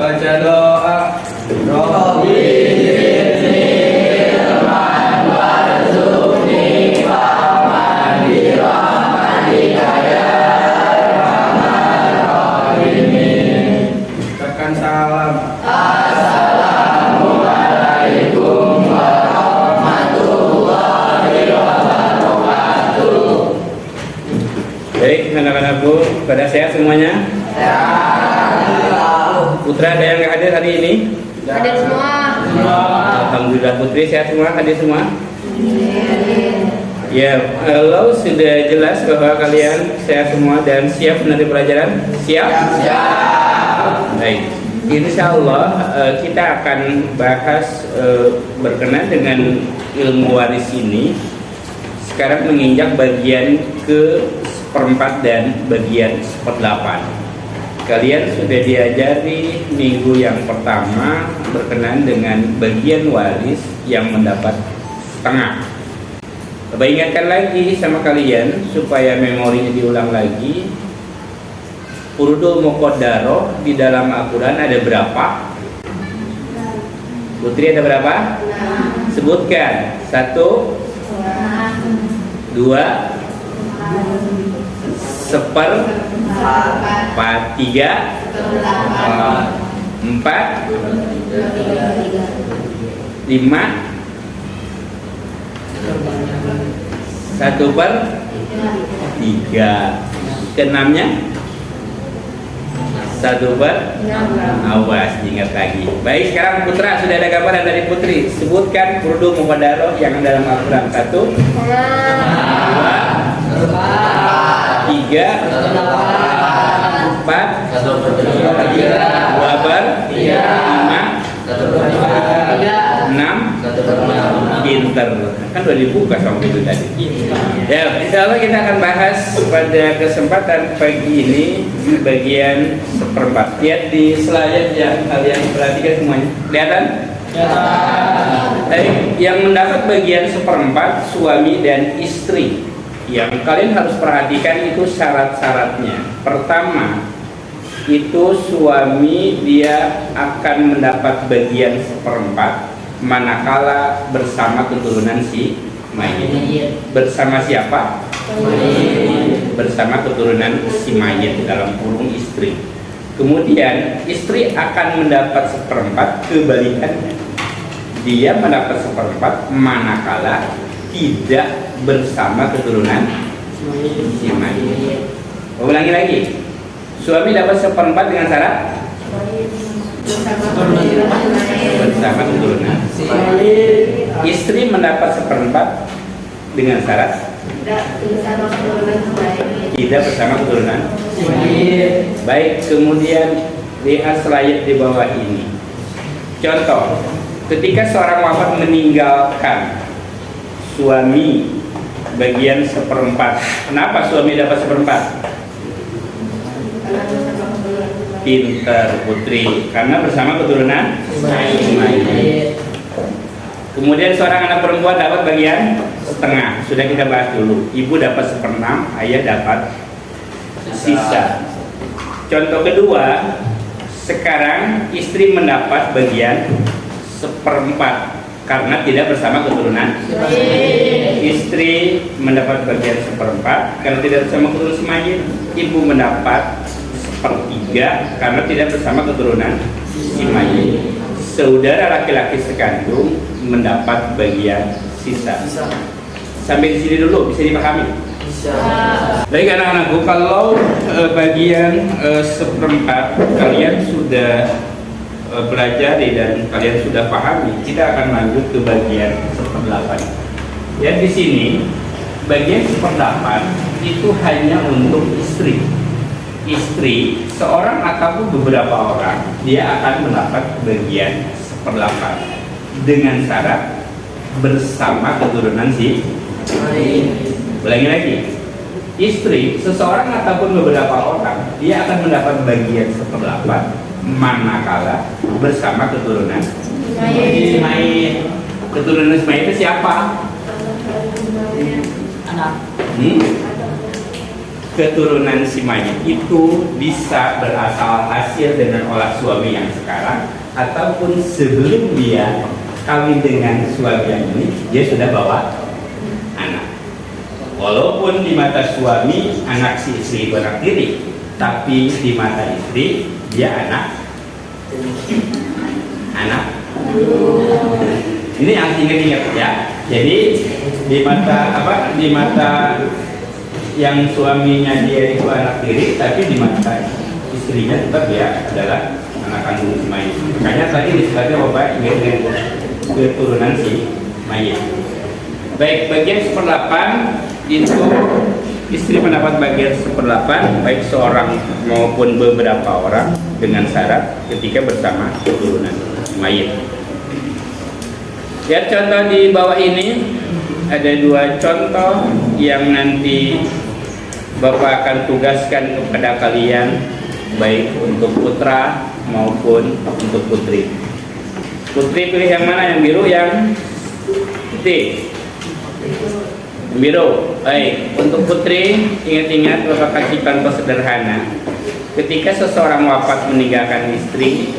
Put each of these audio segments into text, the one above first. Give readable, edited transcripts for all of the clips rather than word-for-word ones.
baca doa. Rabbi zidni warzuqni fa'man bi rahmatika ya arhamar rahimin. Tekan salam. Assalamualaikum warahmatullahi wabarakatuh. Baik anak-anakku, pada sehat semuanya? Putra ada yang nggak hadir hari ini? Hadir semua. Alhamdulillah. Putri sehat semua, hadir semua? Ya, kalau sudah jelas bahwa kalian sehat semua dan siap menerima pelajaran? Siap? Baik. Insya Allah kita akan bahas berkenaan dengan ilmu waris ini. Sekarang menginjak bagian ke seperempat dan bagian seperdelapan. Kalian sudah diajari minggu yang pertama berkenaan dengan bagian waris yang mendapat setengah. Coba ingatkan lagi sama kalian supaya memorinya diulang lagi. Furudul Muqaddarah di dalam Al-Quran ada berapa? Putri ada berapa? Sebutkan. 1, 2, seperempat, 3, 4, 5, 1/3. Keenamnya 1/6. Awas, diingat lagi. Baik, sekarang Putra sudah ada gambaran dari Putri. Sebutkan furudul muqaddarah yang dalam Al-Quran. 1, 2, 3, 4, 2/5, 6. Pinter. Kan udah dibuka sama itu tadi. Ya, insya Allah kita akan bahas pada kesempatan pagi ini bagian seperempat. Lihat di slide yang kalian perhatikan semuanya. Kelihatan? Yang mendapat bagian seperempat suami dan istri. Yang kalian harus perhatikan itu syarat-syaratnya. Pertama, itu suami dia akan mendapat bagian seperempat manakala bersama keturunan si mayit. Bersama siapa? Bersama keturunan si mayit dalam kurung istri. Kemudian istri akan mendapat seperempat, kebalikannya. Dia mendapat seperempat manakala tidak bersama keturunan si mayit. Ulangi lagi. Suami dapat seperempat dengan syarat bersama keturunan. Istri mendapat seperempat dengan syarat tidak bersama keturunan. Baik, kemudian lihat slide di bawah ini. Contoh, ketika seorang wafat meninggalkan suami bagian seperempat. Kenapa suami dapat seperempat? Pinter Putri, karena bersama keturunan mayit. Kemudian seorang anak perempuan dapat bagian setengah. Sudah kita bahas dulu. Ibu dapat 1/6, ayah dapat sisa. Contoh kedua, sekarang istri mendapat bagian seperempat karena tidak bersama keturunan. Istri mendapat bagian seperempat karena tidak bersama keturunan mayit. Ibu mendapat 1/3 karena tidak bersama keturunan si mayit. Saudara laki-laki sekandung mendapat bagian sisa. Sampai di sini dulu bisa dipahami? Baik anak-anakku, kalau bagian seperempat kalian sudah pelajari dan kalian sudah pahami, kita akan lanjut ke bagian seperdelapan. Ya, di sini bagian seperdelapan itu hanya untuk istri. Istri, seorang ataupun beberapa orang, dia akan mendapat bagian seperdelapan dengan syarat bersama keturunan si mayit. Ulangi lagi. Istri, seseorang ataupun beberapa orang, dia akan mendapat bagian seperdelapan manakala bersama keturunan si mayit. Keturunan si mayit itu siapa? Anak. keturunan si mayit itu bisa berasal hasil dengan olah suami yang sekarang, ataupun sebelum dia kawin dengan suami yang ini dia sudah bawa anak. Walaupun di mata suami anak si istri itu anak tiri, tapi di mata istri dia anak. Ini yang ingat-ingat ya. Jadi di mata Di mata yang suaminya dia itu anak tiri, tapi di mata istrinya tetap dia adalah anak kandung si mayit. Makanya tadi disebutnya bapak ingat keturunan si mayit. Baik, bagian 1/8 itu istri mendapat bagian 1/8 baik seorang maupun beberapa orang dengan syarat ketika bersama keturunan mayit. Lihat contoh di bawah ini, ada 2 contoh yang nanti Bapak akan tugaskan kepada kalian, baik untuk putra maupun untuk putri. Putri pilih yang mana? Yang biru, yang putih? Yang biru. Baik, untuk putri ingat-ingat Bapak kasih contoh sederhana. Ketika seseorang wafat meninggalkan istri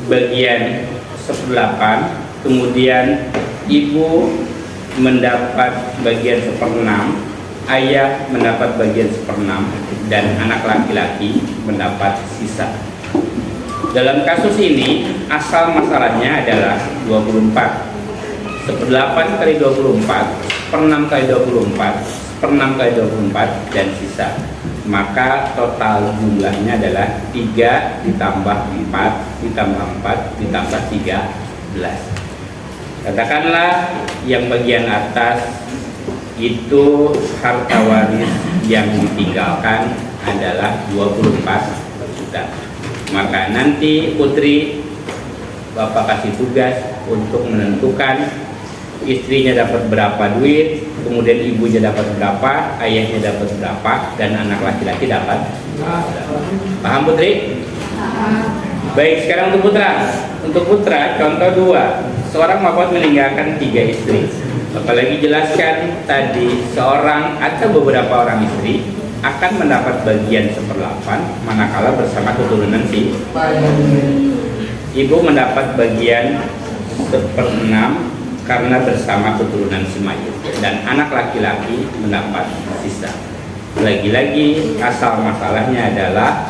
bagian 1/8, kemudian ibu mendapat bagian 1/6, ayah mendapat bagian 1/6, dan anak laki-laki mendapat sisa. Dalam kasus ini asal masalahnya adalah 24. 1/8 kali 24, 1/6 kali 24, 1/6 kali 24, dan sisa. Maka total jumlahnya adalah 3 ditambah 4 ditambah 4 ditambah 13. Katakanlah yang bagian atas itu harta waris yang ditinggalkan adalah 24 juta. Maka nanti putri Bapak kasih tugas untuk menentukan istrinya dapat berapa duit, kemudian ibunya dapat berapa, ayahnya dapat berapa, dan anak laki-laki dapat berapa. Paham putri? Baik, sekarang untuk putra. Untuk putra, contoh 2. Seorang wafat meninggalkan 3 istri. Apalagi jelaskan tadi, seorang atau beberapa orang istri akan mendapat bagian 1/8 manakala bersama keturunan si ibu mendapat bagian 1/6 karena bersama keturunan si mayit, dan anak laki-laki mendapat sisa. Lagi-lagi asal masalahnya adalah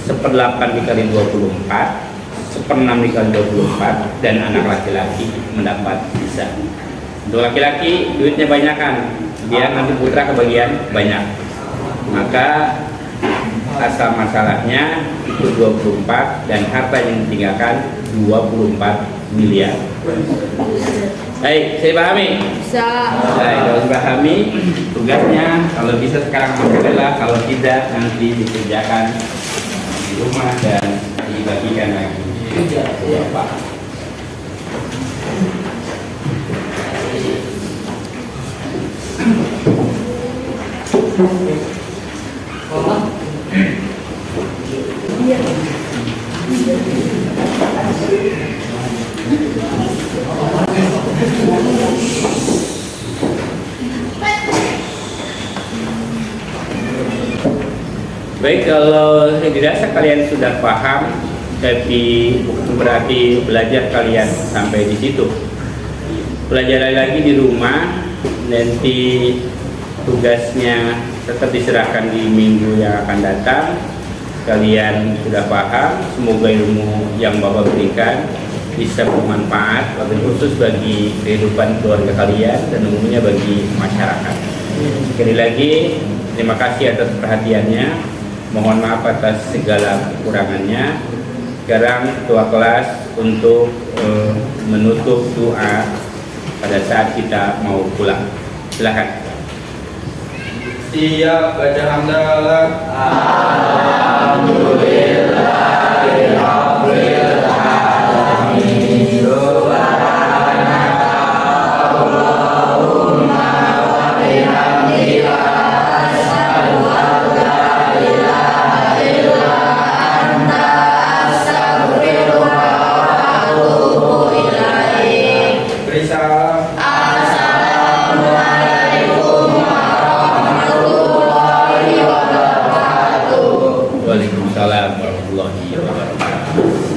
1/8 dikali 24, 1/6 dikali 24, dan anak laki-laki mendapat sisa. Untuk laki-laki duitnya banyak kan, dia nanti putra kebagian banyak. Maka asal masalahnya itu 24 dan harta yang ditinggalkan 24 miliar. Baik, saya pahami? Bisa. Baik, kalau dipahami tugasnya, kalau bisa sekarang alhamdulillah, kalau tidak nanti dikerjakan di rumah dan dibagikan lagi. Ya, Pak. Baik, kalau dirasa kalian sudah paham, tapi bukan berarti belajar kalian sampai di situ. Pelajari lagi di rumah, nanti tugasnya tetap diserahkan di minggu yang akan datang. Kalian sudah paham, semoga ilmu yang Bapak berikan bisa bermanfaat, wabil khusus bagi kehidupan keluarga kalian dan umumnya bagi masyarakat. Sekali lagi, terima kasih atas perhatiannya. Mohon maaf atas segala kekurangannya. Sekarang ketua kelas untuk menutup doa pada saat kita mau pulang. Silakan. Siap baca hamdalah. Assalamualaikum warahmatullahi wabarakatuh. Waalaikumsalam warahmatullahi wabarakatuh.